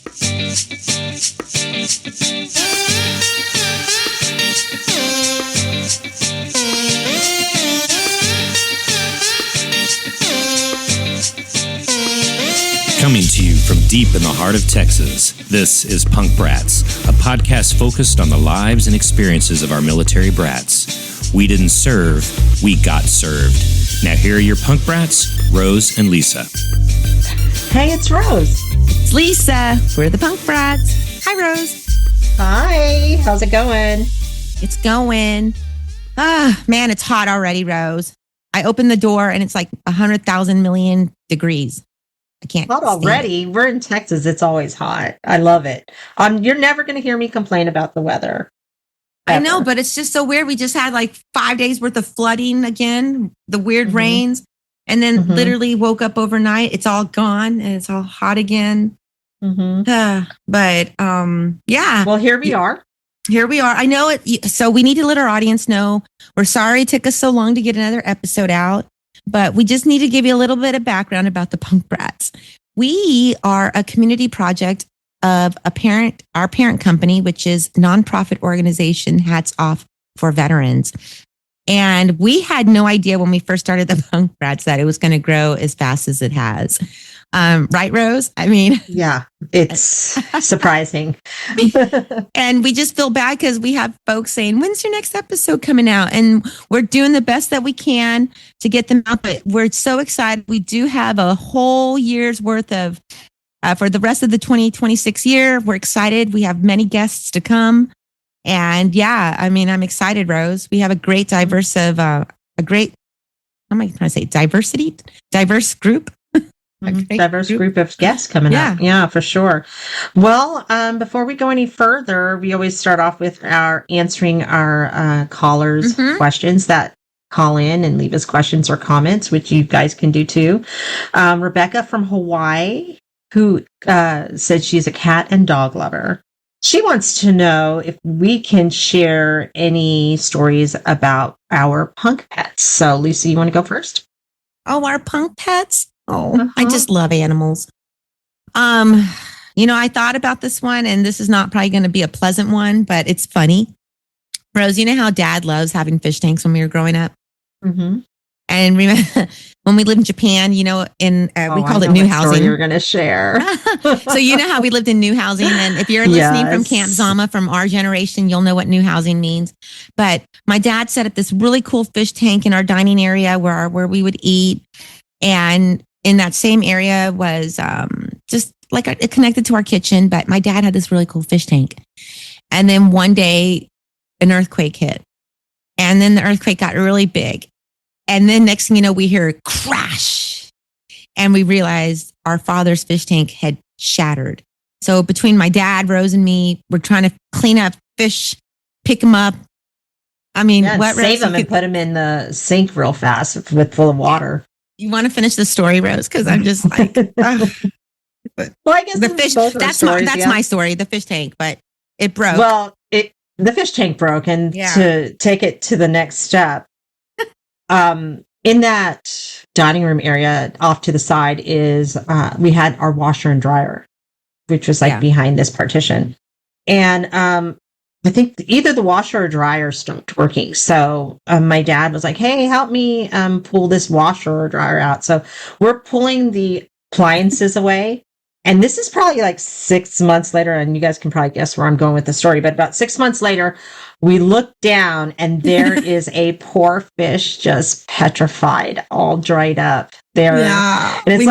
Coming to you from deep in the heart of Texas, this is Punk Brats, a podcast focused on the lives and experiences of our military brats. We didn't serve, we got served. Now here are your Punk Brats, Rose and Lisa. Hey, it's Rose. It's Lisa. We're the Punk Brats. Hi, Rose. Hi. How's it going? It's going. Man, it's hot already, Rose. I opened the door and it's like 100,000 million degrees. I can't. Hot already. We're in Texas. It's always hot. I love it. You're never going to hear me complain about the weather. Ever. I know, but it's just so weird. We just had like 5 days worth of flooding again, the weird rains, and then literally woke up overnight. It's all gone and it's all hot again. Yeah. Well, here we are. Here we are. I know it. So we need to let our audience know we're sorry it took us so long to get another episode out. But we just need to give you a little bit of background about the Punk Brats. We are a community project of our parent company, which is nonprofit organization Hats Off for Veterans. And we had no idea when we first started the Punk Brats that it was going to grow as fast as it has. Right, Rose? I mean, yeah, it's surprising. And we just feel bad because we have folks saying, when's your next episode coming out? And we're doing the best that we can to get them out. But we're so excited. We do have a whole year's worth of, for the rest of the 2026 year. We're excited. We have many guests to come. And yeah, I mean, I'm excited, Rose. We have a great diverse group. Diverse group of guests coming up. Yeah, for sure. Well, before we go any further, we always start off with answering our callers' questions that call in and leave us questions or comments, which you guys can do too. Rebecca from Hawaii, who said she's a cat and dog lover. She wants to know if we can share any stories about our punk pets. So, Lisa, you want to go first? Oh, our punk pets? Oh, I just love animals. I thought about this one, and this is not probably going to be a pleasant one, but it's funny. Rose, you know how Dad loves having fish tanks when we were growing up? And remember, when we lived in Japan, we called it new housing. You're going to share. So you know how we lived in new housing, and if you're listening from Camp Zama from our generation, you'll know what new housing means. But my dad set up this really cool fish tank in our dining area where we would eat, and in that same area was just like it connected to our kitchen. But my dad had this really cool fish tank, and then one day an earthquake hit, and then the earthquake got really big. And then next thing you know, we hear a crash and we realized our father's fish tank had shattered. So between my dad, Rose, and me, we're trying to clean up fish, pick them up. I mean, save them and put them in the sink real fast full of water. You want to finish the story, Rose? Because I'm just like, well, I guess the fish. That's my story, the fish tank, but it broke. Well, the fish tank broke, and to take it to the next step. In that dining room area off to the side is, we had our washer and dryer, which was behind this partition. And, I think either the washer or dryer stopped working. So, my dad was like, hey, help me, pull this washer or dryer out. So we're pulling the appliances away. And this is probably like 6 months later, and you guys can probably guess where I'm going with the story, but about 6 months later, we look down and there is a poor fish just petrified, all dried up there. Yeah, and it's we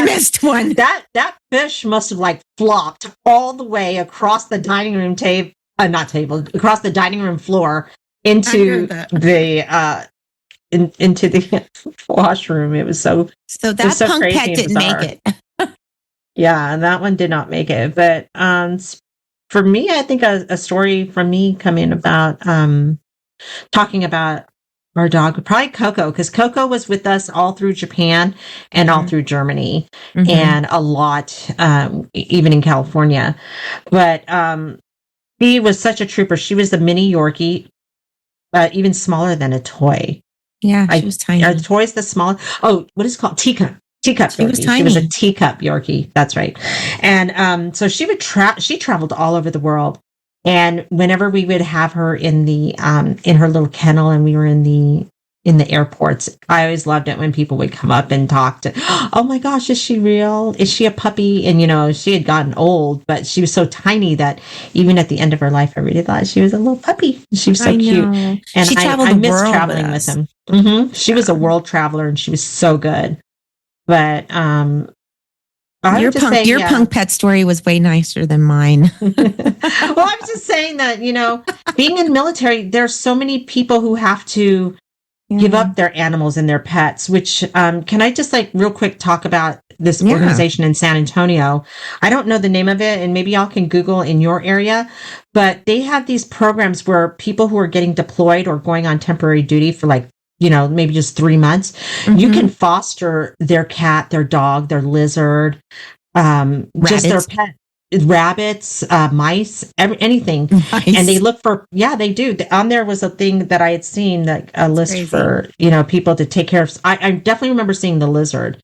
missed one. That fish must have flopped all the way across the dining room across the dining room floor into the into the washroom. It was so that punk pet didn't make it. Yeah, and that one did not make it. But for me, I think a story from me coming about talking about our dog would probably Coco, because Coco was with us all through Japan and all through Germany and a lot, even in California. But she was such a trooper. She was the mini Yorkie, even smaller than a toy. Yeah, she was tiny. Are the toys the small? Oh, what is it called? Tika. Teacup She was Yorkie. tiny. She was a teacup Yorkie. That's right. And so she traveled all over the world. And whenever we would have her in her little kennel, and we were in the airports, I always loved it when people would come up and talk to, oh my gosh, is she real? Is she a puppy? And she had gotten old, but she was so tiny that even at the end of her life, I really thought she was a little puppy. She was so cute. And she traveled I the miss world traveling with him. Mm-hmm. She was a world traveler, and she was so good. But your punk pet story was way nicer than mine. Well, I was just saying that, being in the military, there's so many people who have to give up their animals and their pets, which can I just real quick talk about this organization in San Antonio? I don't know the name of it, and maybe y'all can Google in your area, but they have these programs where people who are getting deployed or going on temporary duty for maybe just 3 months, you can foster their cat, their dog, their lizard, just their pet, rabbits, mice, anything. Nice. And they look for, they do. On there was a thing that I had seen, a list for, people to take care of. I definitely remember seeing the lizard.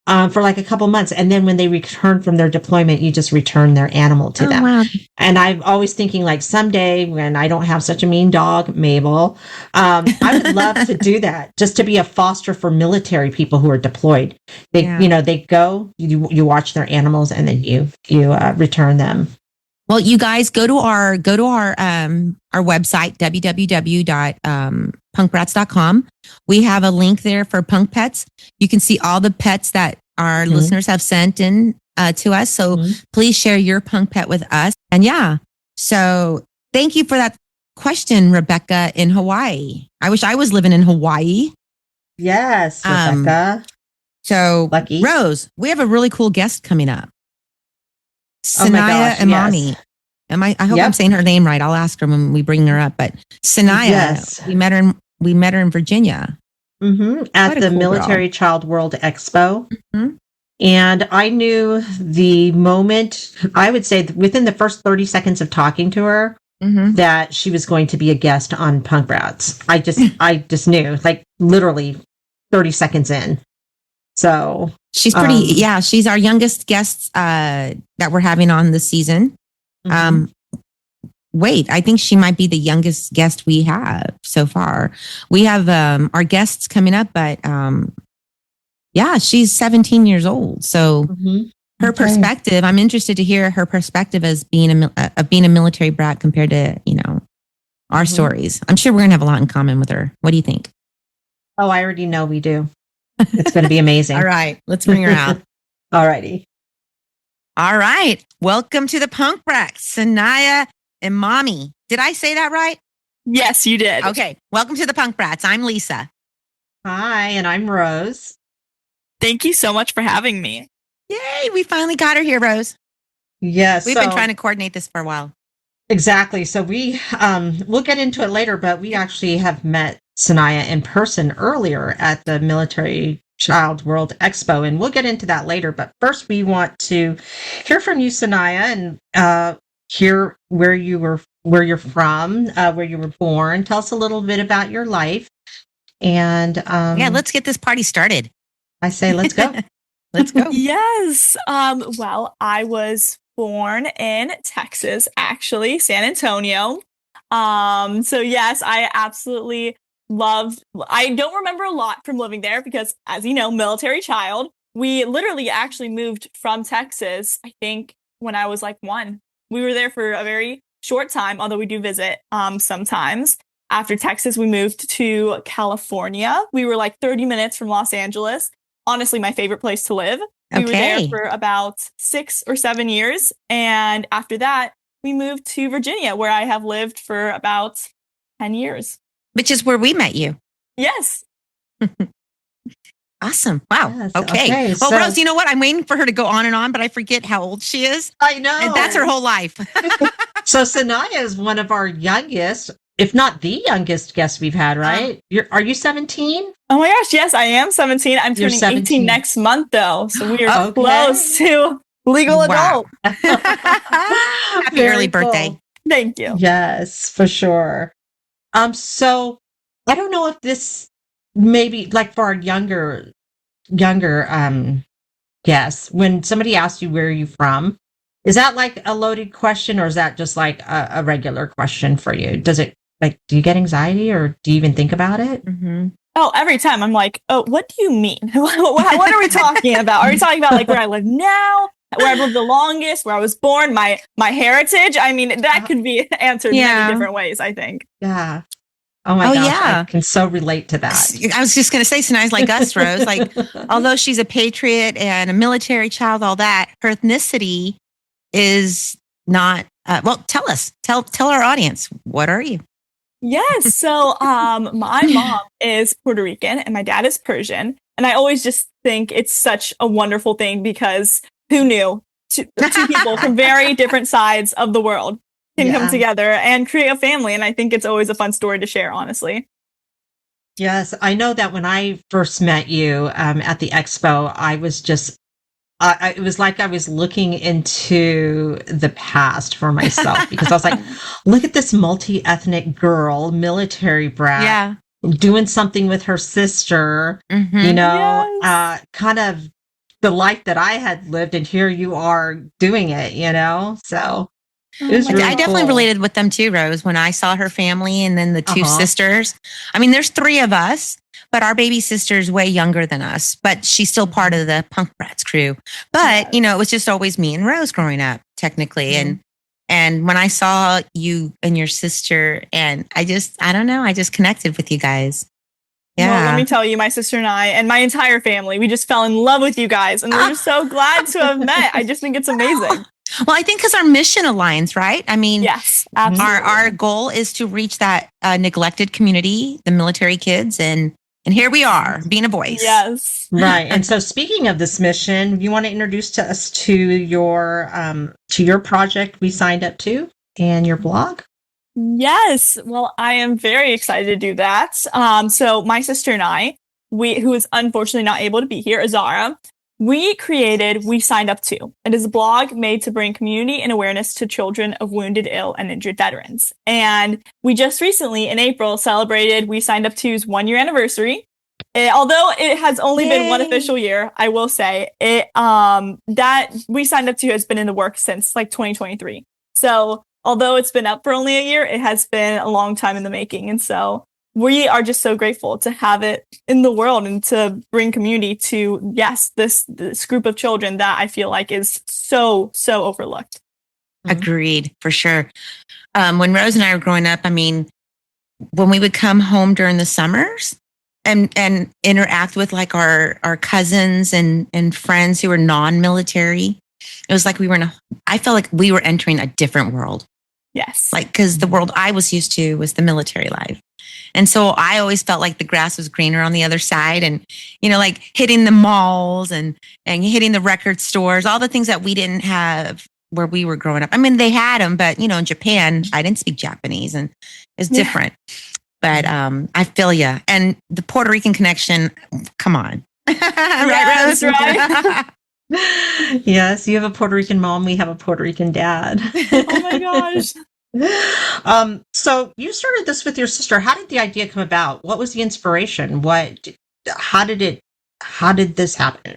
For a couple months. And then when they return from their deployment, you just return their animal to them. Wow. And I'm always thinking someday when I don't have such a mean dog, Mabel, I would love to do that, just to be a foster for military people who are deployed. They, they go, you watch their animals, and then you return them. Well, you guys go to our website, www.punkbrats.com. We have a link there for Punk Pets. You can see all the pets that our listeners have sent in to us. So please share your punk pet with us. And so thank you for that question, Rebecca in Hawaii. I wish I was living in Hawaii. Yes, Rebecca. So lucky. Rose, we have a really cool guest coming up. Sinaiyah Emami. Yes. I hope I'm saying her name right. I'll ask her when we bring her up. But Sinaiyah, we met her in Virginia. At the Military Child World Expo. And I knew the moment, I would say within the first 30 seconds of talking to her, that she was going to be a guest on Punk Brats. I just knew, literally 30 seconds in. So she's pretty, she's our youngest guest that we're having on this season. Wait, I think she might be the youngest guest we have so far. We have our guests coming up, but she's 17 years old. So her perspective, I'm interested to hear her perspective as being a military brat compared to, our stories. I'm sure we're going to have a lot in common with her. What do you think? Oh, I already know we do. It's going to be amazing. All right, let's bring her out. All righty. All right. Welcome to the Punk Brats, Sinaiyah and Emami. Did I say that right? Yes, you did. Okay. Welcome to the Punk Brats. I'm Lisa. Hi, and I'm Rose. Thank you so much for having me. Yay, we finally got her here, Rose. Yes. We've been trying to coordinate this for a while. Exactly. So we'll get into it later, but we actually have met Sinaiyah in person earlier at the Military Child World Expo, and we'll get into that later. But first, we want to hear from you, Sinaiyah, and hear where you're from, where you were born. Tell us a little bit about your life, and let's get this party started. I say, let's go. Let's go. Yes. Well, I was born in Texas, actually, San Antonio. So yes, I absolutely I don't remember a lot from living there because, as you know, military child. We literally actually moved from Texas, I think, when I was 1. We were there for a very short time, although we do visit sometimes. After Texas, we moved to California. We were 30 minutes from Los Angeles. Honestly, my favorite place to live. We were there for about 6 or 7 years. And after that, we moved to Virginia, where I have lived for about 10 years. Which is where we met you. Yes. Awesome. Wow. Yes, okay. Well, Rose, you know what? I'm waiting for her to go on and on, but I forget how old she is. I know. And that's her whole life. So Sinaiyah is one of our youngest, if not the youngest guest we've had, right? Are you 17? Oh my gosh, yes, I am 17. I'm turning 18 next month, though. So we are close to legal adult. Happy early birthday. Thank you. Yes, for sure. So I don't know if this maybe for our younger Yes. When somebody asks you, where are you from? Is that like a loaded question, or is that just like a regular question for you? Does it, like, do you get anxiety, or do you even think about it? Mm-hmm. Oh, every time I'm like, oh, what do you mean? What are we talking about? Are we talking about like where I live now, where I've lived the longest, where I was born, my heritage? I mean, that could be answered many different ways, I think. Yeah. Oh my gosh, yeah. I can so relate to that. I was just going to say, Sinaiyah's like us, Rose. Like, although she's a patriot and a military child, all that, her ethnicity is not. Well, tell our audience, what are you? Yes. So, my mom is Puerto Rican and my dad is Persian. And I always just think it's such a wonderful thing because who knew two people from very different sides of the world can come together and create a family. And I think it's always a fun story to share, honestly. Yes. I know that when I first met you at the expo, I was just, it was like I was looking into the past for myself, because I was like, look at this multi-ethnic girl, military brat, doing something with her sister, you know, kind of the life that I had lived, and here you are doing it, you know? So it was really I definitely cool. related with them too, Rose, when I saw her family and then the two sisters. I mean, there's three of us, but our baby sister's way younger than us, but she's still part of the Punk Brats crew. But, you know, it was just always me and Rose growing up, technically. And when I saw you and your sister, and I don't know, I just connected with you guys. Yeah. Well, let me tell you, my sister and I and my entire family, we just fell in love with you guys. And we're just so glad to have met. I just think it's amazing. Well, I think because our mission aligns, right? I mean, yes, absolutely. Our goal is to reach that neglected community, the military kids, and here we are, being a voice. Yes, right. And so, speaking of this mission, you want to introduce to us to your project we signed up to and your blog? Yes. Well, I am very excited to do that. So my sister and I, who is unfortunately not able to be here, Azara, we signed up to. It is a blog made to bring community and awareness to children of wounded, ill, and injured veterans. And we just recently, in April, celebrated We Signed Up To's 1 year anniversary. Although it has only been one official year, I will say that We Signed Up To has been in the works since like 2023. So although it's been up for only a year, it has been a long time in the making. And so we are just so grateful to have it in the world and to bring community to, this group of children that I feel like is so overlooked. Agreed, for sure. When Rose and I were growing up, I mean, when we would come home during the summers and interact with like our cousins and friends who were non-military, it was like I felt like we were entering a different world. Yes. Like, because the world I was used to was the military life. And so I always felt like the grass was greener on the other side, and, you know, like hitting the malls and hitting the record stores, all the things that we didn't have where we were growing up. I mean, they had them, but, you know, in Japan, I didn't speak Japanese and it's different. But I feel you. And the Puerto Rican connection, come on. Right, Rose? Right. Yes, you have a Puerto Rican mom. We have a Puerto Rican dad. Oh my gosh. So you started this with your sister. How did the idea come about? What was the inspiration? How did this happen?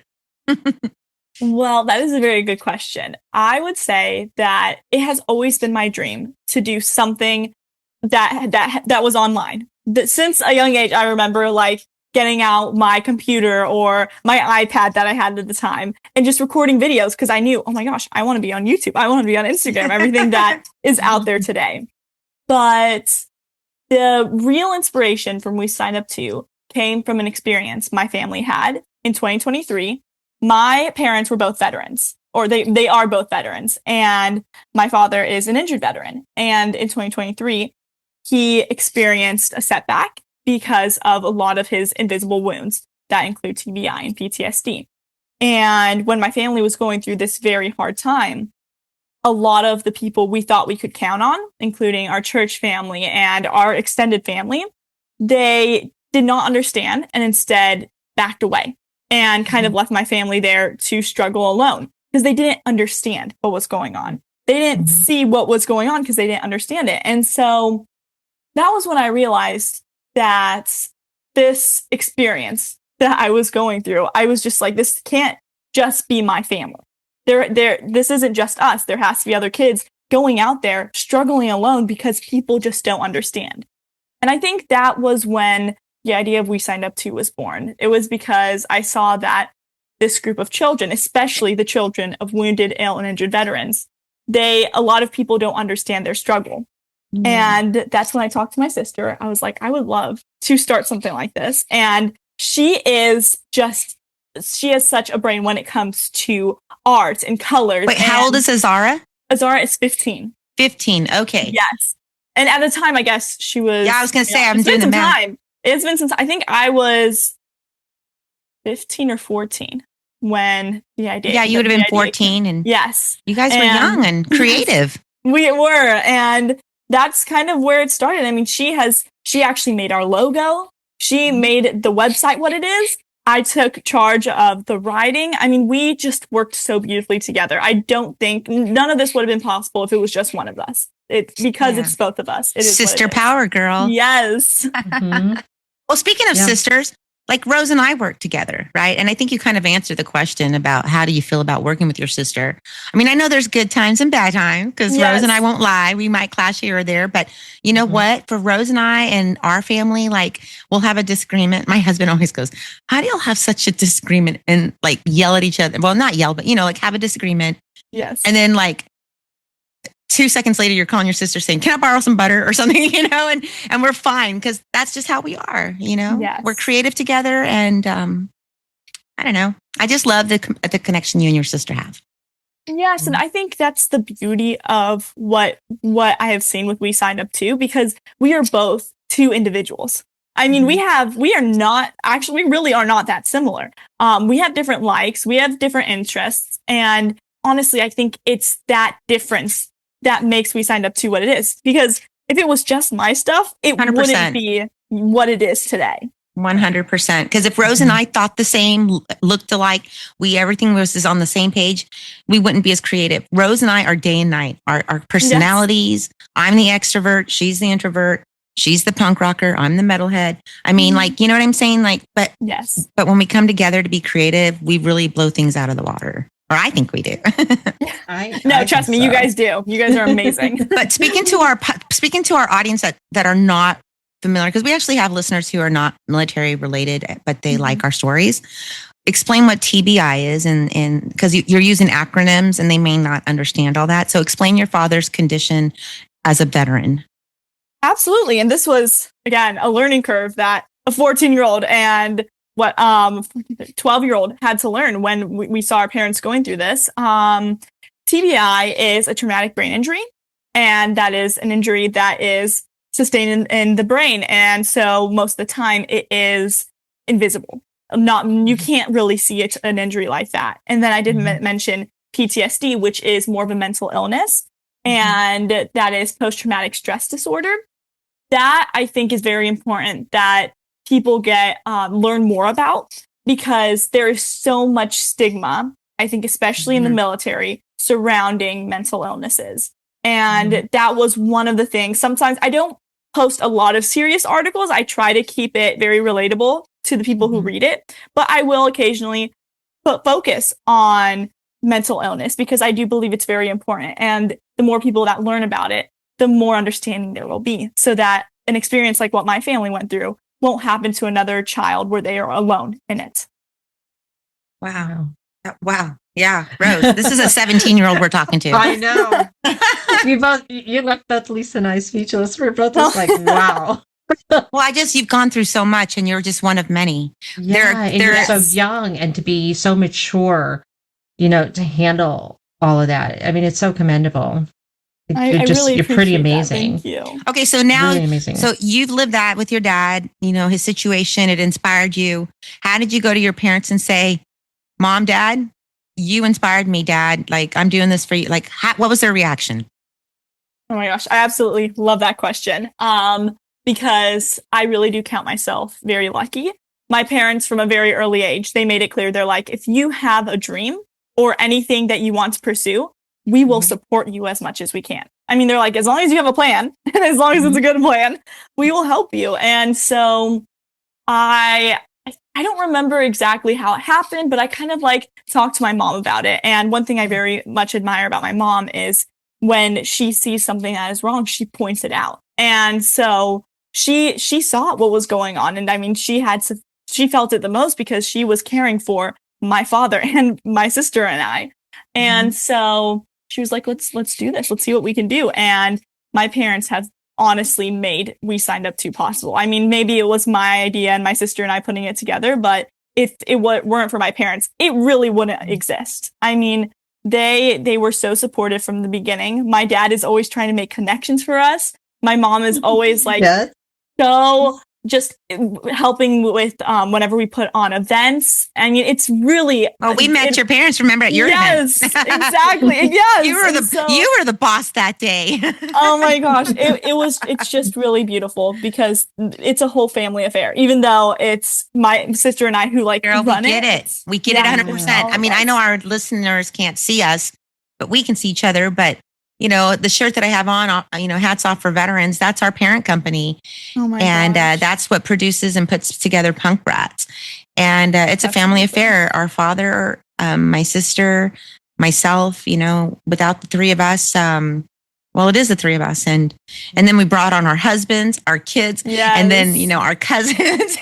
Well, that is a very good question. I would say that it has always been my dream to do something that was online. Since a young age, I remember like getting out my computer or my iPad that I had at the time and just recording videos because I knew, oh my gosh, I want to be on YouTube. I want to be on Instagram, everything that is out there today. But the real inspiration from We Signed Up To came from an experience my family had in 2023. My parents were both veterans, or they are both veterans, and my father is an injured veteran. And in 2023, he experienced a setback because of a lot of his invisible wounds that include TBI and PTSD. And when my family was going through this very hard time, a lot of the people we thought we could count on, including our church family and our extended family, they did not understand and instead backed away and kind of left my family there to struggle alone because they didn't understand what was going on. They didn't see what was going on because they didn't understand it. And so that was when I realized that this experience that I was going through, I was just like, this can't just be my family. This isn't just us. There has to be other kids going out there struggling alone because people just don't understand. And I think that was when the idea of We Signed Up Too was born. It was because I saw that this group of children, especially the children of wounded, ill, and injured veterans, a lot of people don't understand their struggle. Mm. And that's when I talked to my sister. I was like, I would love to start something like this. And she has such a brain when it comes to art and colors. Wait, how old is Azara? Azara is 15. 15, okay. Yes. And at the time, I guess she was... Yeah, I was going to say, I'm doing the math. Time. It's been since, I think I was 15 or 14 when the idea... Yeah, you would have been 14. And yes. You guys were young and creative. We were. And that's kind of where it started. I mean, she actually made our logo. She made the website what it is. I took charge of the writing. I mean, we just worked so beautifully together. I don't think none of this would have been possible if it was just one of us. It's because it's both of us. It is sister power, girl. Yes. Mm-hmm. Well, speaking of sisters, like Rose and I work together, right? And I think you kind of answered the question about how do you feel about working with your sister? I mean, I know there's good times and bad times because Rose and I won't lie. We might clash here or there, but you know what? For Rose and I and our family, like we'll have a disagreement. My husband always goes, how do y'all have such a disagreement and like yell at each other? Well, not yell, but like have a disagreement. Yes. And then like 2 seconds later, you're calling your sister saying, can I borrow some butter or something, and we're fine because that's just how we are, Yes. We're creative together. And I don't know. I just love the connection you and your sister have. Yes. And I think that's the beauty of what I have seen with We Signed Up Too, because we are both two individuals. I mean, we really are not that similar. We have different likes, we have different interests. And honestly, I think it's that difference that makes We Signed Up To what it is. Because if it was just my stuff, it 100%. Wouldn't be what it is today. 100%. Because if Rose and I thought the same, looked alike, everything was on the same page, we wouldn't be as creative. Rose and I are day and night. Our personalities. Yes. I'm the extrovert. She's the introvert. She's the punk rocker. I'm the metalhead. I mean, like, you know what I'm saying? Like, but yes. But when we come together to be creative, we really blow things out of the water. Or I think we do. No, trust me, so. You guys do. You guys are amazing. But speaking to our audience that are not familiar, because we actually have listeners who are not military related, but they like our stories. Explain what TBI is, and because you're using acronyms and they may not understand all that. So explain your father's condition as a veteran. Absolutely. And this was, again, a learning curve that a 14-year-old and 12-year-old had to learn when we saw our parents going through this. TBI is a traumatic brain injury, and that is an injury that is sustained in the brain. And so most of the time it is invisible. You can't really see an injury like that. And then I did mention PTSD, which is more of a mental illness, and that is post-traumatic stress disorder. That I think is very important that people learn more about, because there is so much stigma, I think, especially in the military, surrounding mental illnesses. And that was one of the things. Sometimes I don't post a lot of serious articles. I try to keep it very relatable to the people who read it, but I will occasionally focus on mental illness because I do believe it's very important. And the more people that learn about it, the more understanding there will be, so that an experience like what my family went through won't happen to another child where they are alone in it. Wow. Yeah, Rose, this is a 17-year-old we're talking to. I know. You left both Lisa and I speechless. We're both just like, wow. Well, you've gone through so much and you're just one of many. Yeah, you're so young and to be so mature, to handle all of that. I mean, it's so commendable. You're pretty amazing. Thank you. Okay, so now, so you've lived that with your dad, his situation, it inspired you. How did you go to your parents and say, Mom, Dad, you inspired me, Dad. Like, I'm doing this for you. Like, what was their reaction? Oh my gosh, I absolutely love that question. Because I really do count myself very lucky. My parents, from a very early age, they made it clear. They're like, if you have a dream or anything that you want to pursue, we will support you as much as we can. I mean, they're like, as long as you have a plan and as long as it's a good plan, we will help you. And so I I don't remember exactly how it happened, but I kind of like talked to my mom about it. And one thing I very much admire about my mom is when she sees something that is wrong, she points it out. And so she saw what was going on. And I mean, she felt it the most because she was caring for my father and my sister and I. And so she was like, let's do this. Let's see what we can do. And my parents have honestly made We Signed Up To possible. I mean, maybe it was my idea and my sister and I putting it together, but if it weren't for my parents, it really wouldn't exist. I mean, they were so supportive from the beginning. My dad is always trying to make connections for us. My mom is always like, so just helping with whenever we put on events. I mean, it's really. Oh, we met your parents. Remember at your event? Yes, exactly. Yes, you were the boss that day. Oh my gosh, it's just really beautiful because it's a whole family affair. Even though it's my sister and I who like Girl, run we get it. We get it 100%. I mean, I know our listeners can't see us, but we can see each other. But you know, the shirt that I have on, you know, hats off for veterans. That's our parent company. Oh my and gosh. That's what produces and puts together Punk Brats. And it's a family affair. Our father, my sister, myself, you know, without the three of us, well, it is the three of us. And then we brought on our husbands, our kids, and then, you know, our cousins.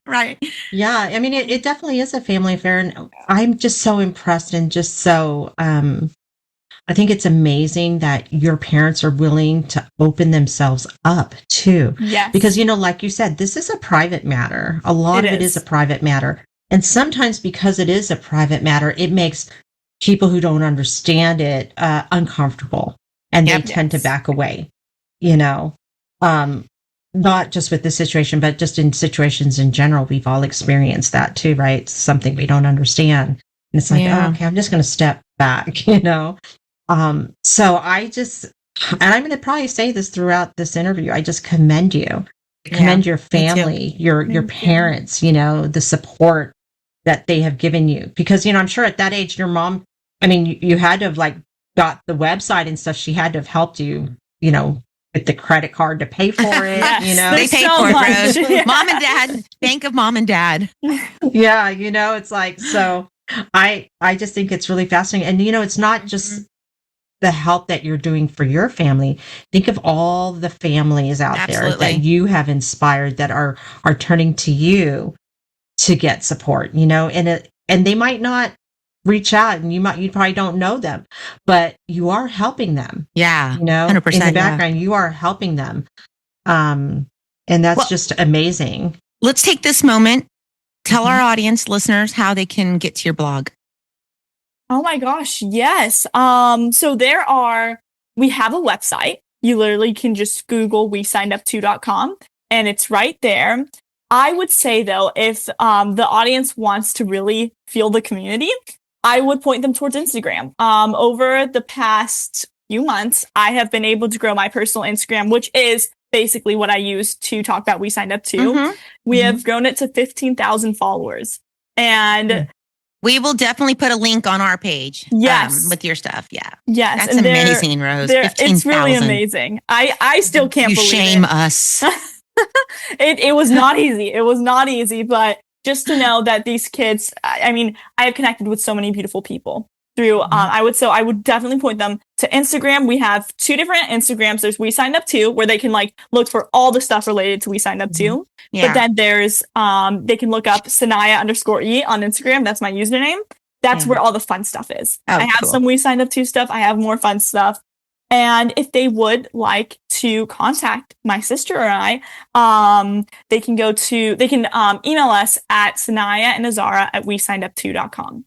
Right. Yeah. I mean, it definitely is a family affair. And I'm just so impressed and just so, I think it's amazing that your parents are willing to open themselves up too. Yes. Because, you know, like you said, this is a private matter. A lot of it is a private matter. And sometimes because it is a private matter, it makes people who don't understand it uncomfortable. And they tend to back away, you know, not just with this situation, but just in situations in general. We've all experienced that too, right? Something we don't understand. And it's like, oh, okay, I'm just going to step back, you know? So I just, and I'm going to probably say this throughout this interview, I just commend you, commend your family, your parents, you know, the support that they have given you. Because, you know, I'm sure at that age, your mom, I mean, you had to have like got the website and stuff. She had to have helped you, you know, with the credit card to pay for it, Yes, you know. They paid so for much. it, Rose. Mom and Dad, Bank of Mom and Dad. Yeah, you know, it's like, so I just think it's really fascinating. And, you know, it's not just the help that you're doing for your family. Think of all the families out there that you have inspired that are turning to you to get support, you know, and they might not reach out and you probably don't know them, but you are helping them. Yeah. You know, 100%, in the background, you are helping them. And that's just amazing. Let's take this moment. Tell our audience, listeners, how they can get to your blog. Oh my gosh, yes. So we have a website. You literally can just Google WeSignedUp2.com and it's right there. I would say though, if the audience wants to really feel the community, I would point them towards Instagram. Over the past few months, I have been able to grow my personal Instagram, which is basically what I use to talk about We Signed Up To. We have grown it to 15,000 followers. And we will definitely put a link on our page. Yes. With your stuff. Yeah. Yes. That's amazing, Rose. It's really amazing. I still can't believe it. You shame us. It was not easy. It was not easy, but just to know that these kids, I mean, I have connected with so many beautiful people through, I would definitely point them to Instagram. We have 2 different Instagrams. There's We Signed Up To, where they can like look for all the stuff related to We Signed Up To. Yeah. But then there's, they can look up Sinaiyah_E on Instagram. That's my username. That's where all the fun stuff is. Oh, I have some We Signed Up To stuff. I have more fun stuff. And if they would like to contact my sister or I, they can email us at Sinaiyah and Azara at WeSignedUp2.com.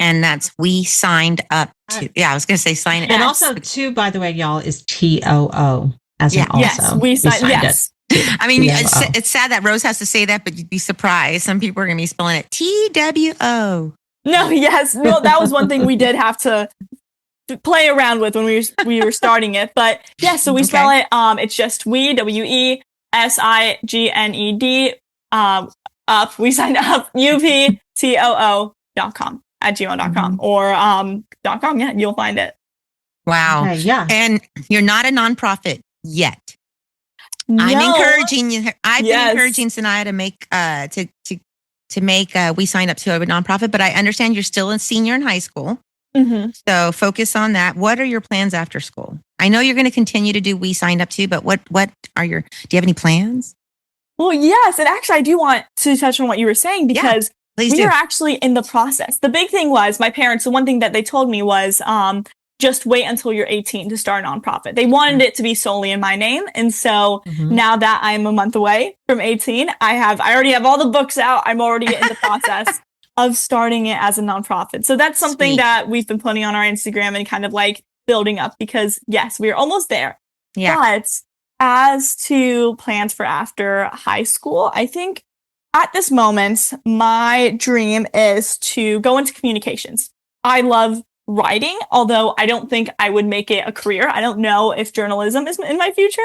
And that's We Signed Up To. Yeah, I was going to say sign it. And also, too, by the way, y'all, is TOO as an also. Yes, we signed yes. I mean, it's sad that Rose has to say that, but you'd be surprised. Some people are going to be spelling it TWO. No, yes. No, that was one thing we did have to play around with when we were starting it. But yeah, so we spell it, it's just WeSigned up, We Signed Up, UPTOO.com at gmail.com or .com. Yeah, you'll find it. Wow. Okay, yeah. And you're not a nonprofit yet. No. I'm encouraging you. I've been encouraging Saniyah to make to to make, we signed up to a nonprofit, but I understand you're still a senior in high school. Mm-hmm. So focus on that. What are your plans after school? I know you're going to continue to do We Signed Up To, but what are do you have any plans? Well, yes. And actually, I do want to touch on what you were saying because we are actually in the process. The big thing was my parents, the one thing that they told me was just wait until you're 18 to start a nonprofit. They wanted it to be solely in my name. And so now that I'm a month away from 18, I already have all the books out. I'm already in the process of starting it as a nonprofit. So that's something that we've been putting on our Instagram and kind of like building up because yes, we're almost there. Yeah. But as to plans for after high school, I think at this moment, my dream is to go into communications. I love writing, although I don't think I would make it a career. I don't know if journalism is in my future.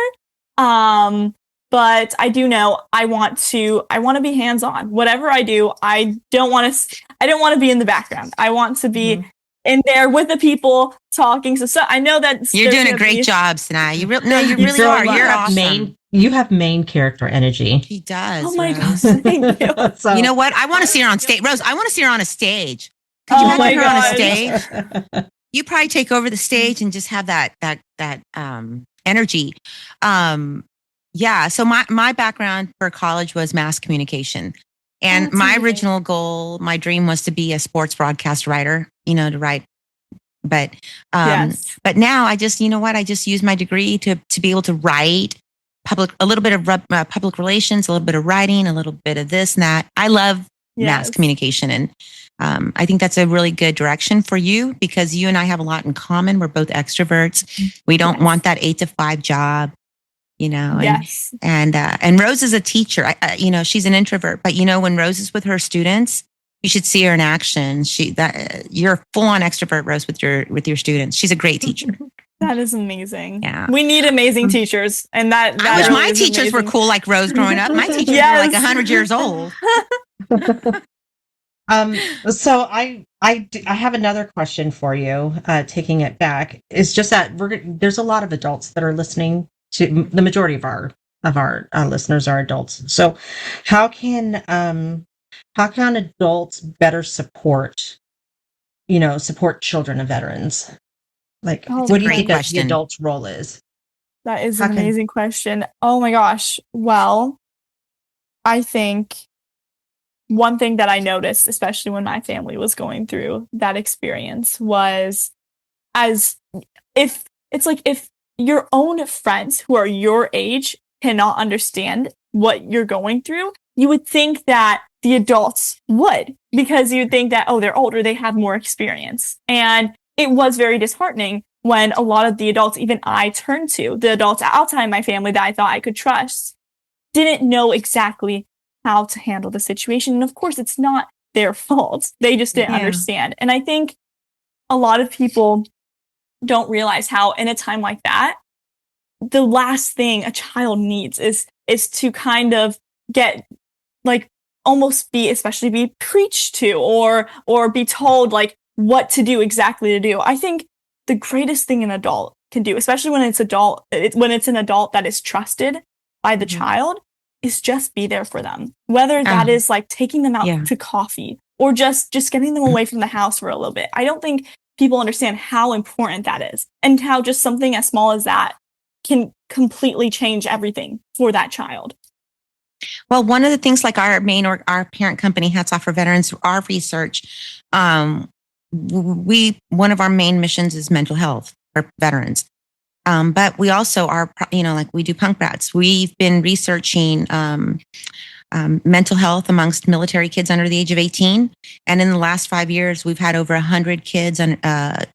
But I do know I want to be hands-on. Whatever I do, I don't want to be in the background. I want to be in there with the people talking. So I know that you're doing a great job, Sinaiyah. You really are. You're awesome. You have main character energy. She does. Oh my gosh, thank you. So, you know what? I want to see her on stage. Rose, I want to see her on a stage. Could you imagine her on a stage? You probably take over the stage and just have that energy. Yeah. So my background for college was mass communication. And my original goal, my dream was to be a sports broadcast writer, to write. But now I just, I just use my degree to be able to write a little bit of public relations, a little bit of writing, a little bit of this and that. I love mass communication. And I think that's a really good direction for you because you and I have a lot in common. We're both extroverts. We don't want that 8 to 5 job. And Rose is a teacher. She's an introvert, but when Rose is with her students, you should see her in action. You're a full-on extrovert, Rose, with your students. She's a great teacher. That is amazing. Yeah, we need amazing teachers, and that I wish my teachers were cool like Rose growing up. My teachers were like 100 years old. So I have another question for you. Taking it back, it's just that there's a lot of adults that are listening. To the majority of our listeners are adults. So how can adults better support children of veterans? Like, what do you think that the adult's role is? That is an amazing question. Oh my gosh. Well, I think one thing that I noticed, especially when my family was going through that experience, was if your own friends who are your age cannot understand what you're going through, you would think that the adults would, because you'd think that, they're older, they have more experience. And it was very disheartening when a lot of the adults, even I turned to, the adults outside my family that I thought I could trust, didn't know exactly how to handle the situation. And of course, it's not their fault. They just didn't understand. And I think a lot of people don't realize how in a time like that, the last thing a child needs is to kind of get almost be preached to or be told what to do exactly to do. I think the greatest thing an adult can do, especially when it's an adult that is trusted by the child, is just be there for them. Whether that is taking them out to coffee or just getting them away from the house for a little bit. I don't think people understand how important that is and how just something as small as that can completely change everything for that child. Well, one of the things our our parent company, Hats Off for Veterans, our research, one of our main missions is mental health for veterans. But we also are, we do Punk Brats. We've been researching mental health amongst military kids under the age of 18. And in the last 5 years, we've had over 100 kids die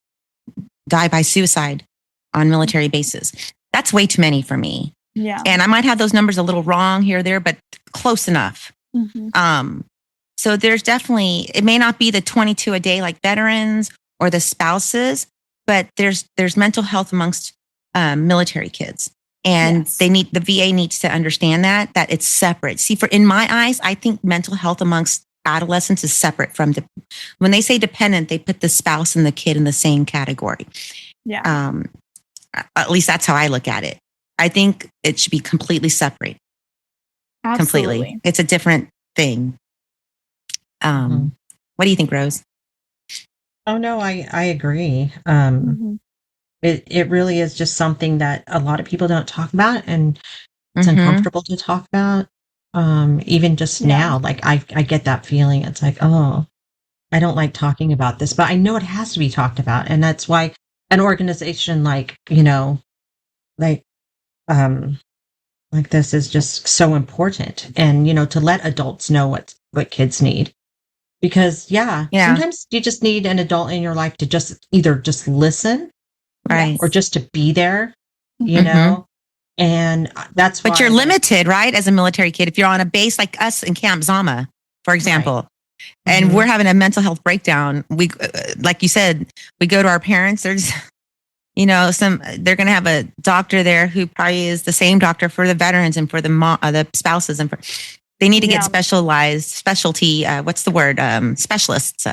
by suicide on military bases. That's way too many for me. Yeah. And I might have those numbers a little wrong here or there, but close enough. So there's definitely, it may not be the 22 a day like veterans or the spouses, but there's mental health amongst military kids. And the VA needs to understand that it's separate. See, in my eyes, I think mental health amongst adolescents is separate from when they say dependent, they put the spouse and the kid in the same category. Yeah. At least that's how I look at it. I think it should be completely separate. Absolutely. Completely. It's a different thing. What do you think, Rose? Oh no, I agree. It really is just something that a lot of people don't talk about, and it's uncomfortable to talk about. Even just now, like I get that feeling. It's like, oh, I don't like talking about this, but I know it has to be talked about, and that's why an organization like like this is just so important, and to let adults know what kids need. Because sometimes you just need an adult in your life to just either just listen, right, or just to be there, and that's why. But you're limited, right? As a military kid, if you're on a base like us in Camp Zama, for example, and we're having a mental health breakdown, we, like you said, we go to our parents. There's, they're going to have a doctor there who probably is the same doctor for the veterans and for the spouses, and they need to get specialty. What's the word? Specialists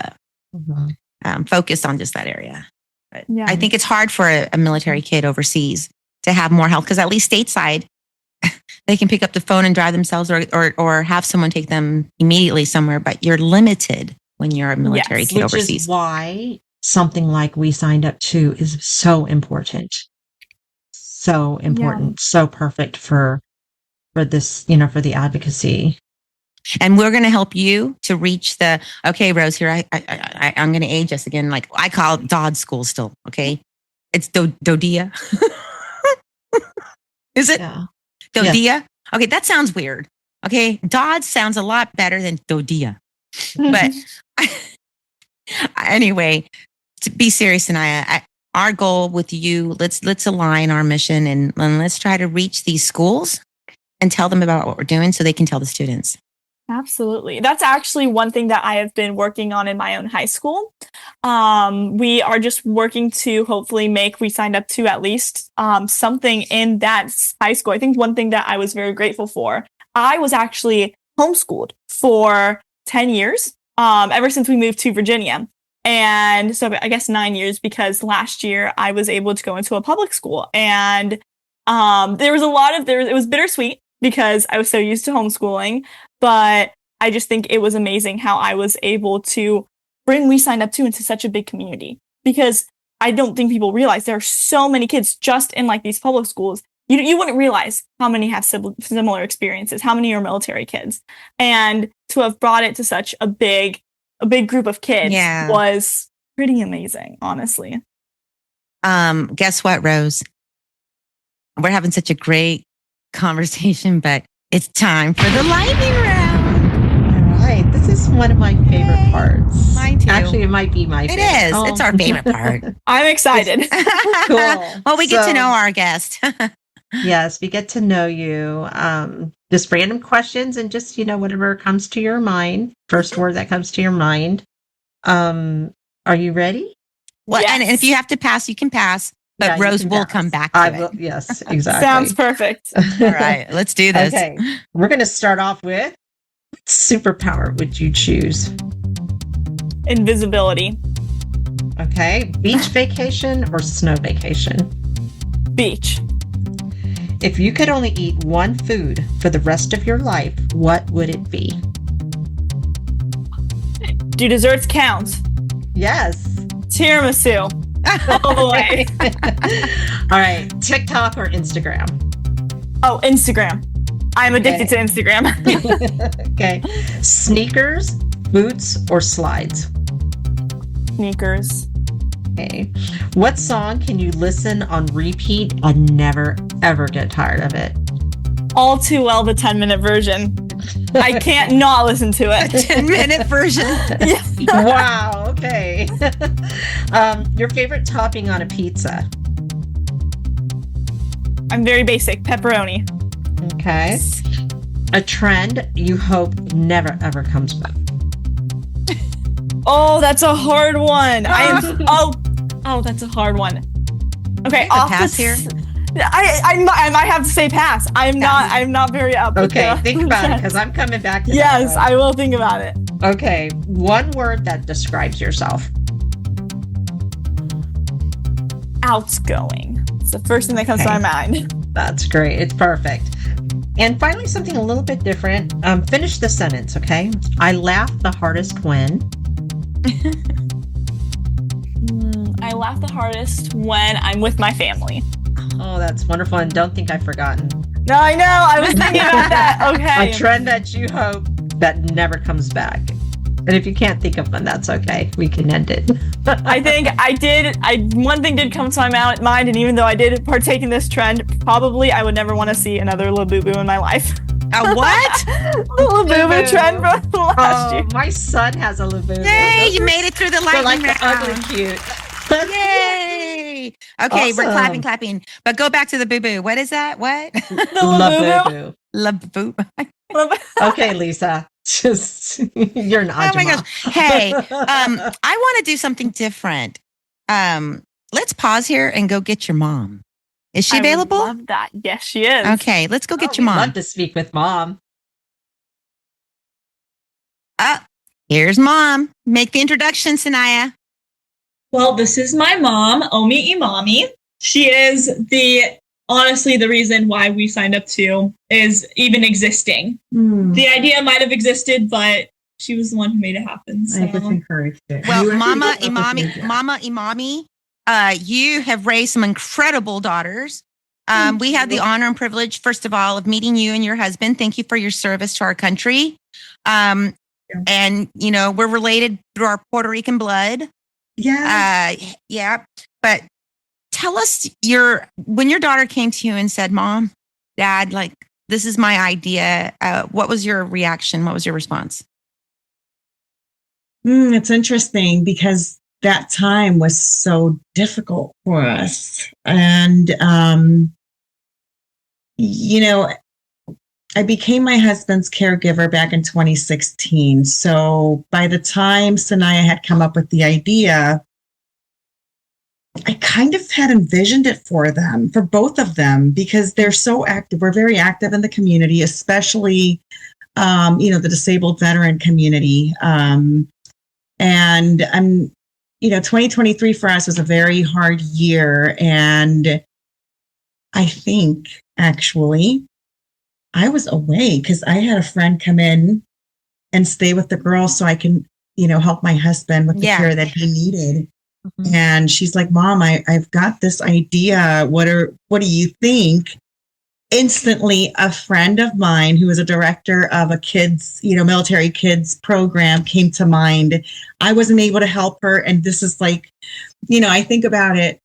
focused on just that area. But I think it's hard for a military kid overseas to have more help, because at least stateside, they can pick up the phone and drive themselves, or have someone take them immediately somewhere. But you're limited when you're a military kid overseas. Which is why something like We Signed Up To is so important. So important. So perfect for this, for the advocacy. And we're going to help you to reach okay, Rose, here, I'm going to age us again. Like I call it Dodd School still. Okay. It's Dodia. Is it? Yeah. Dodia? Yes. Okay. That sounds weird. Okay. Dodd sounds a lot better than Dodia. But anyway, to be serious, Sinaiyah, our goal with you, let's align our mission and let's try to reach these schools and tell them about what we're doing so they can tell the students. Absolutely. That's actually one thing that I have been working on in my own high school. We are just working to hopefully make We Signed Up To at least something in that high school. I think one thing that I was very grateful for, I was actually homeschooled for 10 years, ever since we moved to Virginia. And so I guess 9 years, because last year I was able to go into a public school, and there was it was bittersweet because I was so used to homeschooling, but I just think it was amazing how I was able to bring We Signed Up To into such a big community, because I don't think people realize there are so many kids just in like these public schools. You wouldn't realize how many have similar experiences, how many are military kids, and to have brought it to such a big group of kids was pretty amazing, honestly. Guess what, Rose? We're having such a great conversation, but it's time for the lightning round. All right. This is one of my favorite parts. Mine too. Actually, it might be my favorite. It is. Oh. It's our favorite part. I'm excited. Cool. Well, we get to know our guest. Yes, we get to know you. Just random questions and just, whatever comes to your mind. First word that comes to your mind. Are you ready? Well, yes. And if you have to pass, you can pass. But Rose will come back to it. Yes, exactly. Sounds perfect. All right, let's do this. Okay, we're going to start off with, what superpower would you choose? Invisibility. Okay, beach vacation or snow vacation? Beach. If you could only eat one food for the rest of your life, what would it be? Do desserts count? Yes. Tiramisu. All the way. All right. TikTok or Instagram? Oh, Instagram. I'm addicted to Instagram. Okay. Sneakers, boots, or slides? Sneakers. Okay. What song can you listen on repeat and never, ever get tired of it? All Too Well, the 10-minute version. I can't not listen to it. 10-minute version? Yeah. Wow. Okay. Your favorite topping on a pizza? I'm very basic. Pepperoni. Okay. A trend you hope never, ever comes back? Oh, that's a hard one. That's a hard one. Okay, I'll pass here. I might have to say pass. I'm not very up. Okay, think about it, because I'm coming back to Yes, that. I will think about it. Okay, one word that describes yourself. Outgoing. It's the first thing that comes to my mind. That's great. It's perfect. And finally, something a little bit different. Finish the sentence, okay? I laugh the hardest when. I laugh the hardest when I'm with my family. Oh, that's wonderful. And don't think I've forgotten. No, I know. I was thinking about that. Okay. A trend that you hope that never comes back. And if you can't think of one, that's okay. We can end it. I think I did. One thing did come to my mind, and even though I did partake in this trend, probably I would never want to see another Labubu in my life. A what? The Labubu trend from last year. My son has a Labubu. Yay, you made it through the lightning like round. Ugly cute. Yay! Okay, Awesome. we're clapping. But go back to the boo-boo. What is that? What? Labubu. Labubu. Okay, Lisa. Just you're an Ajima. Oh my gosh. Hey, I want to do something different. Let's pause here and go get your mom. Is she available? I love that. Yes, she is. Okay, let's go get your mom. I'd love to speak with mom. Here's mom. Make the introduction, Sinaiyah. Well, this is my mom, Omi Imami. She is honestly the reason why we signed up to is even existing. The idea might have existed, but she was the one who made it happen. So. I just encouraged it. Well, Mama Imami, you have raised some incredible daughters. We had the honor and privilege, first of all, of meeting you and your husband. Thank you for your service to our country. And, you know, we're related through our Puerto Rican blood. Yeah. Yeah. But tell us when your daughter came to you and said, Mom, Dad, like, this is my idea. What was your reaction? What was your response? It's interesting because that time was so difficult for us. And, you know, I became my husband's caregiver back in 2016. So by the time Sinaiyah had come up with the idea, I kind of had envisioned it for them, for both of them, because they're so active. We're very active in the community, especially, you know, the disabled veteran community. And 2023 for us was a very hard year. And I think actually I was away because I had a friend come in and stay with the girls so I can, you know, help my husband with the care that he needed. Mm-hmm. And she's like, Mom, I've got this idea. What do you think? Instantly, a friend of mine who was a director of a kids, you know, military kids program came to mind. I wasn't able to help her. And this is like, you know, I think about it.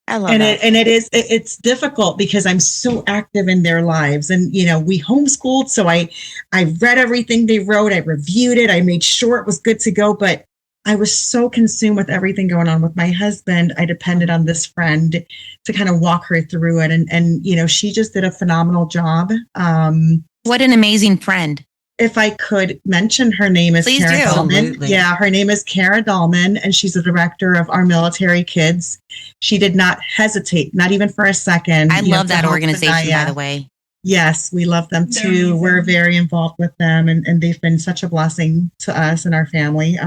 I love that. It's difficult because I'm so active in their lives. And, you know, we homeschooled. So I read everything they wrote. I reviewed it. I made sure it was good to go. But I was so consumed with everything going on with my husband. I depended on this friend to kind of walk her through it. And you know, she just did a phenomenal job. What an amazing friend. If I could mention, her name is Please Kara do. Dahlman. Absolutely. Yeah, her name is Kara Dahlman, and she's the director of our military kids. She did not hesitate, not even for a second. I love that organization, by the way. Yes, we love them too. We're very involved with them, and they've been such a blessing to us and our family.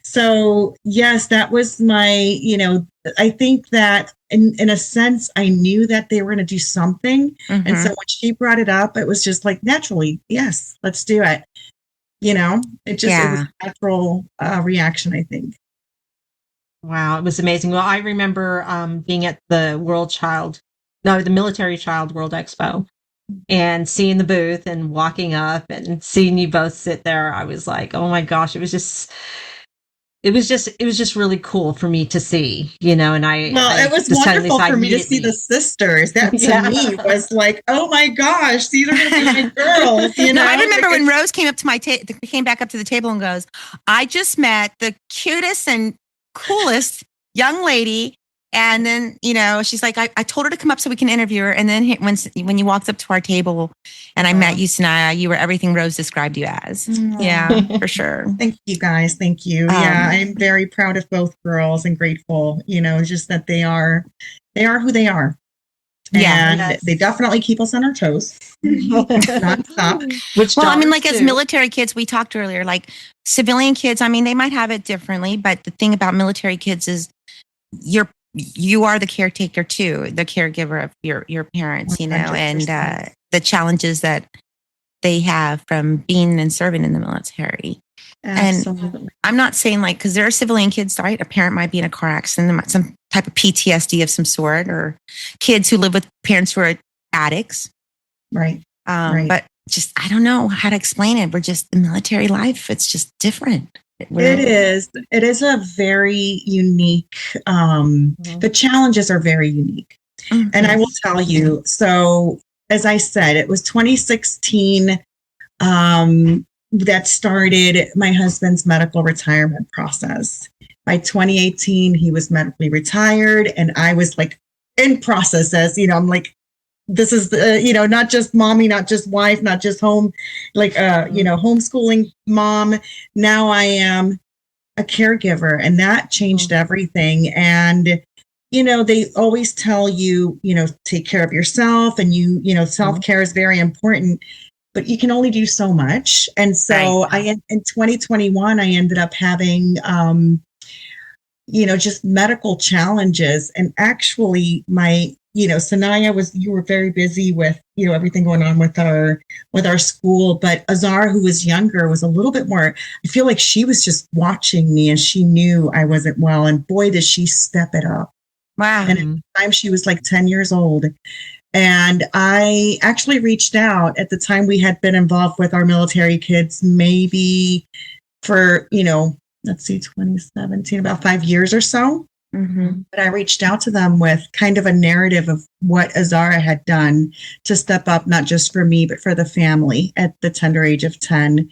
So yes, that was my, you know, I think that in a sense, I knew that they were going to do something. Mm-hmm. And so when she brought it up, it was just like, naturally, yes, let's do it. You know, it was a natural reaction, I think. Wow, it was amazing. Well, I remember being at the the Military Child World Expo and seeing the booth and walking up and seeing you both sit there. I was like, oh my gosh, it was just really cool for me to see, you know, and it was wonderful for me to see the sisters. That to me was like, oh my gosh, these are going to be my girls. You know, I remember when Rose came up to came back up to the table and goes, I just met the cutest and coolest young lady. And then, you know, she's like, I told her to come up so we can interview her. And then when you walked up to our table and I met you, Sinaiyah, you were everything Rose described you as. Yeah, for sure. Thank you guys. Thank you. I'm very proud of both girls and grateful, you know, just that they are who they are. And they definitely keep us on our toes. Nonstop. I mean, like as military kids, we talked earlier, like civilian kids, I mean, they might have it differently, but the thing about military kids is you're you are the caretaker too, the caregiver of your parents, you know, 100%. And the challenges that they have from being and serving in the military. Absolutely. And I'm not saying like, because there are civilian kids, right? A parent might be in a car accident, some type of PTSD of some sort, or kids who live with parents who are addicts. Right. Right. But just, I don't know how to explain it. We're just the military life. It's just different. It is a very unique, the challenges are very unique. Mm-hmm. And I will tell you, so as I said, it was 2016 that started my husband's medical retirement process. By 2018, he was medically retired, and I was like in process as, you know, I'm like, this is the, you know, not just mommy, not just wife, not just home, like, you know, homeschooling mom. Now I am a caregiver, and that changed everything. And, you know, they always tell you, you know, take care of yourself, and you know, self-care is very important, but you can only do so much. And so in 2021, I ended up having, you know, just medical challenges. And actually my, you know, Sinaiyah you were very busy with, you know, everything going on with our school, but Azara, who was younger, was a little bit more, I feel like she was just watching me, and she knew I wasn't well. And boy, did she step it up. Wow. And at the time she was like 10 years old. And I actually reached out at the time. We had been involved with our military kids, maybe for, you know, let's see, 2017, about 5 years or so. Mm-hmm. But I reached out to them with kind of a narrative of what Azara had done to step up, not just for me, but for the family at the tender age of 10.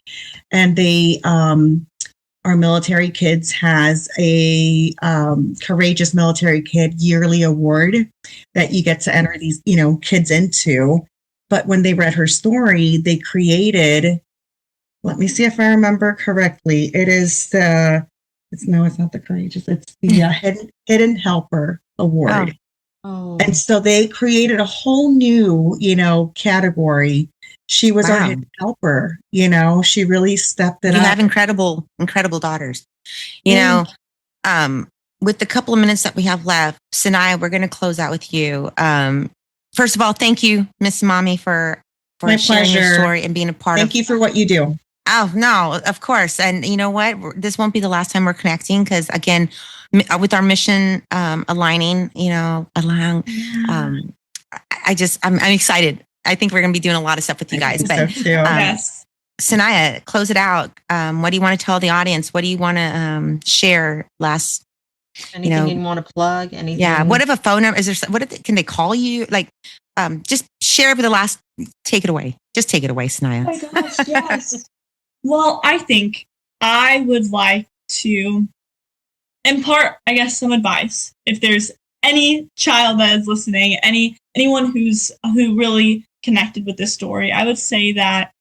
And they, our military kids has a Courageous Military Kid yearly award that you get to enter these, you know, kids into. But when they read her story, they created, let me see if I remember correctly. It is it's not the Courageous. It's the Hidden Helper Award. Oh. And so they created a whole new, you know, category. She was our hidden helper. You know, she really stepped it up. You have incredible daughters. You know, with the couple of minutes that we have left, Sinaiyah, we're going to close out with you. First of all, thank you, Miss Emami, for My sharing pleasure. Your story and being a part Thank you for what you do. Oh, no, of course. And you know what? This won't be the last time we're connecting, because again, with our mission aligning, you know, I'm excited. I think we're going to be doing a lot of stuff with you guys. But so yes. Sinaiyah, close it out. What do you want to tell the audience? What do you want to share last? Anything you want to plug? Anything? Yeah. What if a phone number? Is there? Can they call you? Like, just share over the last. Take it away. Just take it away, Sinaiyah. Oh my gosh, yes. Well, I think I would like to impart, I guess, some advice. If there's any child that is listening, anyone who really connected with this story, I would say that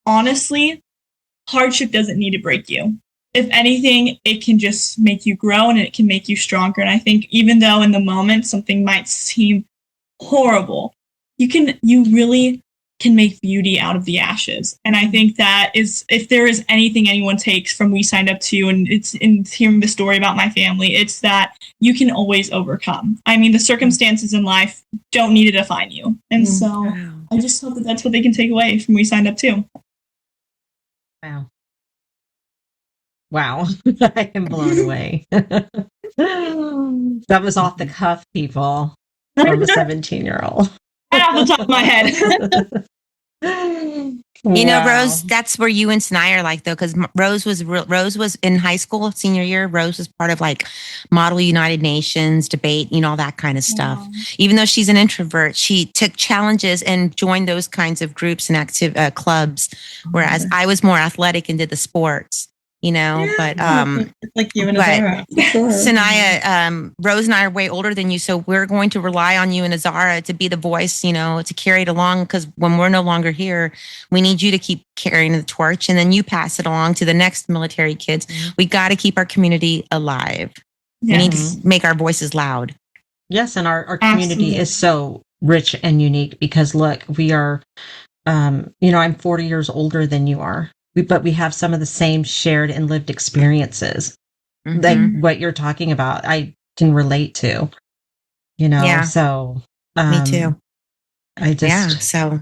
honestly, hardship doesn't need to break you. If anything, it can just make you grow, and it can make you stronger. And I think even though in the moment something might seem horrible, you really can make beauty out of the ashes. And I think that is, if there is anything anyone takes from We Signed Up To, and it's in hearing the story about my family, it's that you can always overcome. I mean, the circumstances in life don't need to define you. And so I just hope that that's what they can take away from We Signed Up To. Wow. I am blown away. That was off the cuff, people, from a 17-year-old. Off the top of my head. You know, Rose, that's where you and Sinaiyah are like, though, because Rose was in high school, senior year. Rose was part of like Model United Nations debate, you know, all that kind of stuff. Yeah. Even though she's an introvert, she took challenges and joined those kinds of groups and active clubs. Whereas I was more athletic and did the sports. You know, but like you and Azara. Sure. Sinaiyah, Rose and I are way older than you, so we're going to rely on you and Azara to be the voice, you know, to carry it along, because when we're no longer here, we need you to keep carrying the torch, and then you pass it along to the next military kids. Mm-hmm. We got to keep our community alive. Yes. We need to make our voices loud. Yes, and our community is so rich and unique, because look, we are, you know, I'm 40 years older than you are. But we have some of the same shared and lived experiences, like what you're talking about. can relate to, so. Me too. I just. So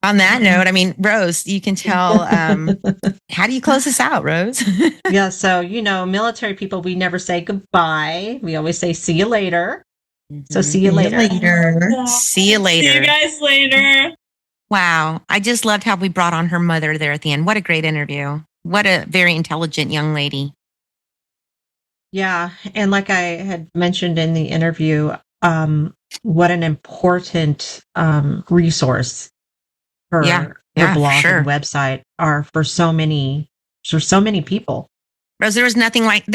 on that note, I mean, Rose, you can tell, how do you close this out, Rose? Yeah. So, military people, we never say goodbye. We always say, see you later. So see you later. See you later. See you guys later. Wow. I just loved how we brought on her mother there at the end. What a great interview. What a very intelligent young lady. Yeah. And like I had mentioned in the interview, what an important resource her blog and website are for so many people. Rose, there was nothing like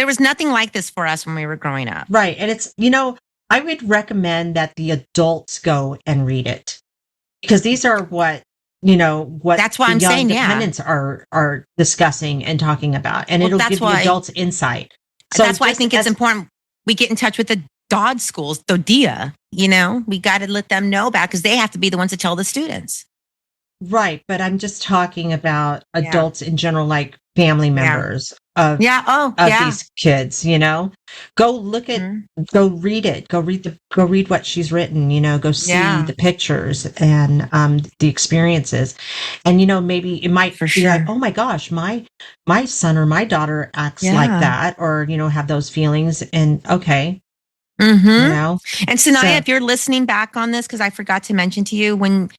this for us when we were growing up. Right. And it's, I would recommend that the adults go and read it, because these are what that's why I'm saying, dependents are discussing and talking about, and it'll give the adults insight. So that's why I think it's important we get in touch with the DOD schools, DODIA, we got to let them know about, because they have to be the ones to tell the students. Right. But I'm just talking about adults in general, like family members of these kids, go look at, go read it, go read what she's written, go see the pictures and the experiences. And, maybe it might be like, oh my gosh, my son or my daughter acts like that, or, have those feelings. And okay. And Sinaiyah, if you're listening back on this, because I forgot to mention to you, when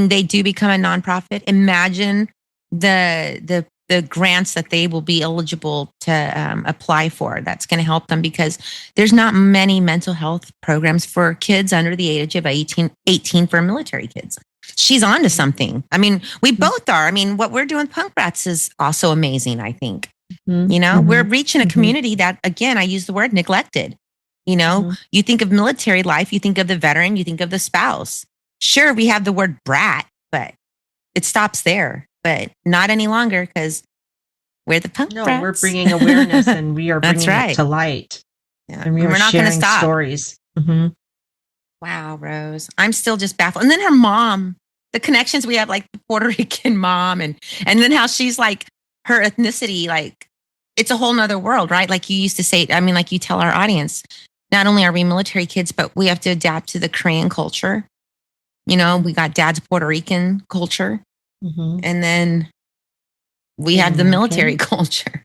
they do become a nonprofit, imagine the grants that they will be eligible to apply for. That's going to help them, because there's not many mental health programs for kids under the age of 18 for military kids. She's on to something. I mean, we both are. I mean, what we're doing, Punk Brats, is also amazing, I think. We're reaching a community that, again, I use the word neglected. You think of military life, you think of the veteran, you think of the spouse. Sure, we have the word brat, but it stops there. But not any longer, because we're the Punk Brats. We're bringing awareness, and we are bringing it to light. Yeah. And we're not going to stop. Stories. Wow, Rose. I'm still just baffled. And then her mom, the connections we have, like the Puerto Rican mom, and then how she's like, her ethnicity, like it's a whole nother world, right? Like you used to say, I mean, like you tell our audience, not only are we military kids, but we have to adapt to the Korean culture. We got dad's Puerto Rican culture. And then we had the military culture.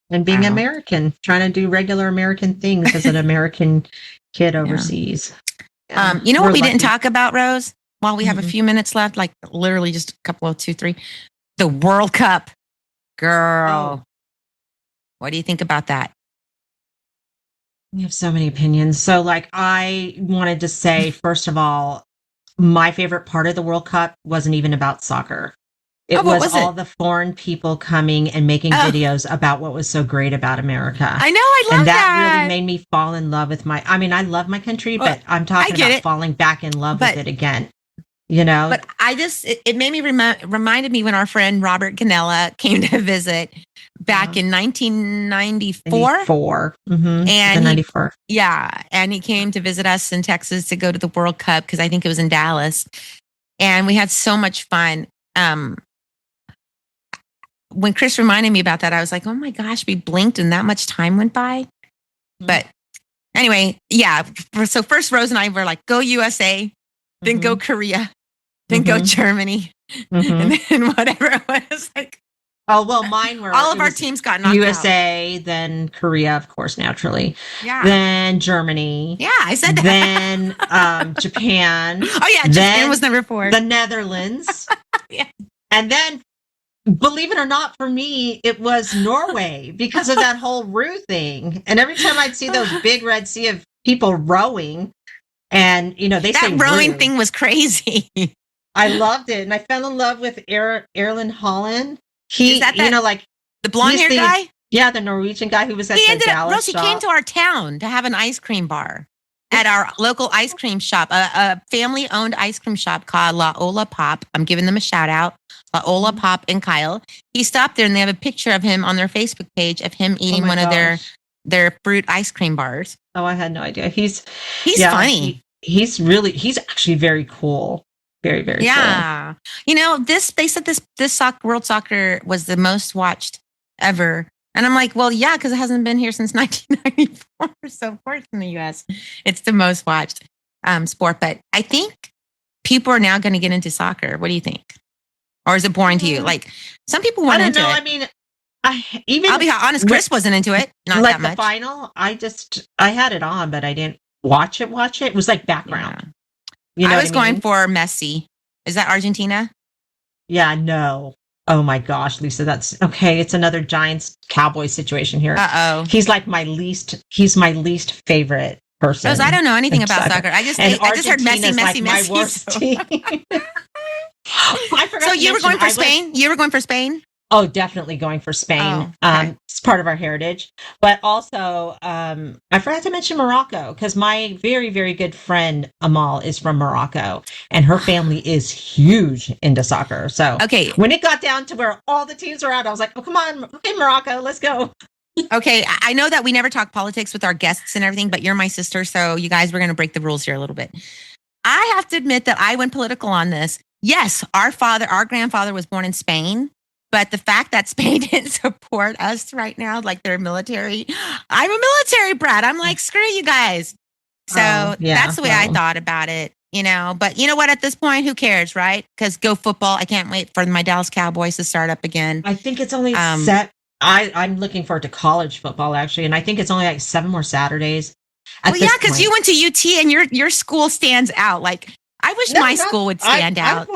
And being American, trying to do regular American things as an American kid overseas. You know what we didn't talk about, Rose? While we have a few minutes left, like literally just a couple of 2, 3. The World Cup. Girl. What do you think about that? We have so many opinions. So I wanted to say, first of all, my favorite part of the World Cup wasn't even about soccer. It was all the foreign people coming and making videos about what was so great about America. I know, I love that. And that really made me fall in love with I love my country, but I'm talking about falling back in love with it again. But it made me reminded me when our friend Robert Canella came to visit back in 1994. And 94. And he came to visit us in Texas to go to the World Cup, because I think it was in Dallas. And we had so much fun. When Chris reminded me about that, I was like, oh my gosh, we blinked and that much time went by. But anyway, so first Rose and I were like, go USA, then go Korea, then go Germany, and then whatever it was. Like, oh, well, mine were all of our teams got knocked USA, out. Then Korea, of course, naturally. Yeah. Then Germany. Yeah, I said that. Then Japan. Oh yeah, Japan was number 4. The Netherlands. And then, believe it or not, for me, it was Norway, because of that whole row thing. And every time I'd see those big red sea of people rowing, and they say that rowing thing was crazy. I loved it, and I fell in love with Erland Holland. He, the blonde-haired guy. Yeah, the Norwegian guy who was at the Dallas shop. He came to our town to have an ice cream bar at our local ice cream shop, a family-owned ice cream shop called La Ola Pop. I'm giving them a shout-out. La Ola Pop and Kyle. He stopped there, and they have a picture of him on their Facebook page of him eating one of their fruit ice cream bars. Oh, I had no idea. He's funny. He's actually very cool. Very, very cool. They said this World Soccer was the most watched ever And I'm like, well, yeah, because it hasn't been here since 1994. So of course in the US, it's the most watched sport. But I think people are now going to get into soccer. What do you think? Or is it boring to you? Like some people weren't into it. I mean, I'll be honest, Chris wasn't into it. Not like that much. The final, I had it on, but I didn't watch it. It was like background. Yeah. I was going for Messi. Is that Argentina? Yeah, no. Oh my gosh, Lisa, that's okay. It's another Giants Cowboys situation here. He's my least favorite person. Rose, I don't know anything about soccer. I just heard Messi. My worst team. I forgot. So you were going for Spain? You were going for Spain? Oh, definitely going for Spain. It's part of our heritage. But also, I forgot to mention Morocco because my very, very good friend Amal is from Morocco and her family is huge into soccer. So when it got down to where all the teams were out, I was like, oh, come on. Okay, Morocco, let's go. Okay, I know that we never talk politics with our guests and everything, but you're my sister. So you guys, we're going to break the rules here a little bit. I have to admit that I went political on this. Yes, our grandfather was born in Spain. But the fact that Spain didn't support us right now, like their military, I'm a military brat. I'm like, screw you guys. So that's the way I thought about it, But you know what? At this point, who cares, right? Because go football. I can't wait for my Dallas Cowboys to start up again. I think it's only set. I'm looking forward to college football, actually. And I think it's only like 7 more Saturdays. Because you went to UT and your school stands out. Like, I wish my school would stand out.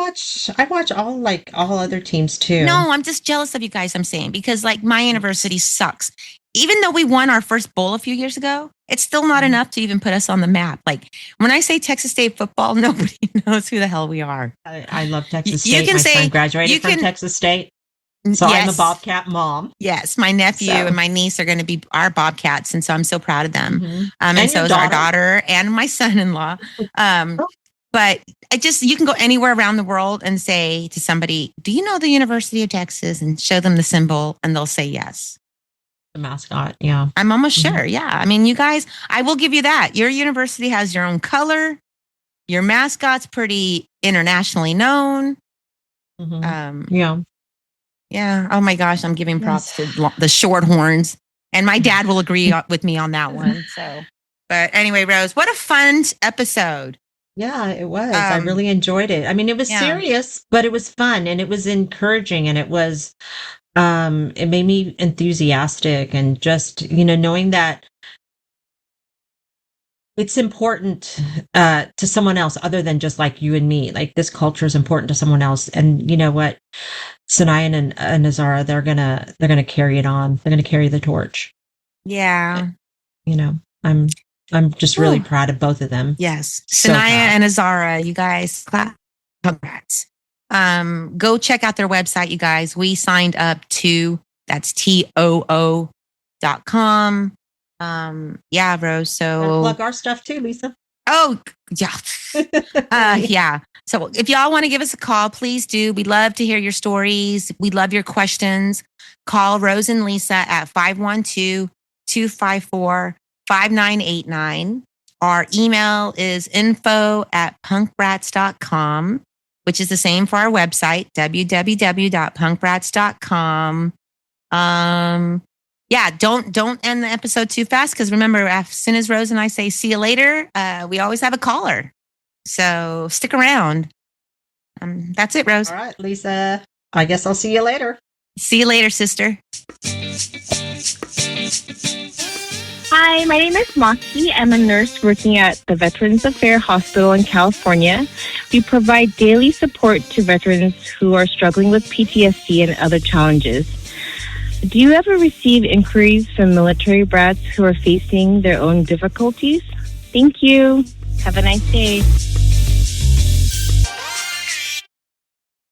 I watch all other teams too. No, I'm just jealous of you guys, I'm saying, because my university sucks. Even though we won our first bowl a few years ago, it's still not enough to even put us on the map. Like when I say Texas State football, nobody knows who the hell we are. I love Texas State. My son graduated from Texas State. So I'm a Bobcat mom. Yes, my nephew and my niece are going to be our Bobcats. And so I'm so proud of them. And so is our daughter and my son-in-law. But you can go anywhere around the world and say to somebody, do you know the University of Texas? And show them the symbol and they'll say yes. The mascot, yeah. I'm almost sure, yeah. I mean, you guys, I will give you that. Your university has your own color. Your mascot's pretty internationally known. Yeah. Yeah. Oh my gosh, I'm giving props to the Shorthorns. And my dad will agree with me on that one. So, but anyway, Rose, what a fun episode. Yeah, it was. I really enjoyed it. I mean, it was serious, but it was fun and it was encouraging and it was, it made me enthusiastic and just, knowing that it's important to someone else other than just like you and me. Like this culture is important to someone else. And you know what? Sinaiyah and Azara, they're gonna carry it on. They're gonna carry the torch. Yeah. I'm just really proud of both of them. Yes. Sinaiyah and Azara, you guys, clap. Congrats. Go check out their website, you guys. We signed up to, that's TOO.com. Yeah, Rose. So plug our stuff too, Lisa. Oh, yeah. Yeah. So if y'all want to give us a call, please do. We'd love to hear your stories. We love your questions. Call Rose and Lisa at 512-254-5989. Our email is info@punkbrats.com, which is the same for our website, www.punkbrats.com. Yeah, don't end the episode too fast because remember, as soon as Rose and I say see you later, we always have a caller. So stick around. That's it, Rose. All right, Lisa. I guess I'll see you later. See you later, sister. Hi, my name is Maki. I'm a nurse working at the Veterans Affairs Hospital in California. We provide daily support to veterans who are struggling with PTSD and other challenges. Do you ever receive inquiries from military brats who are facing their own difficulties? Thank you. Have a nice day.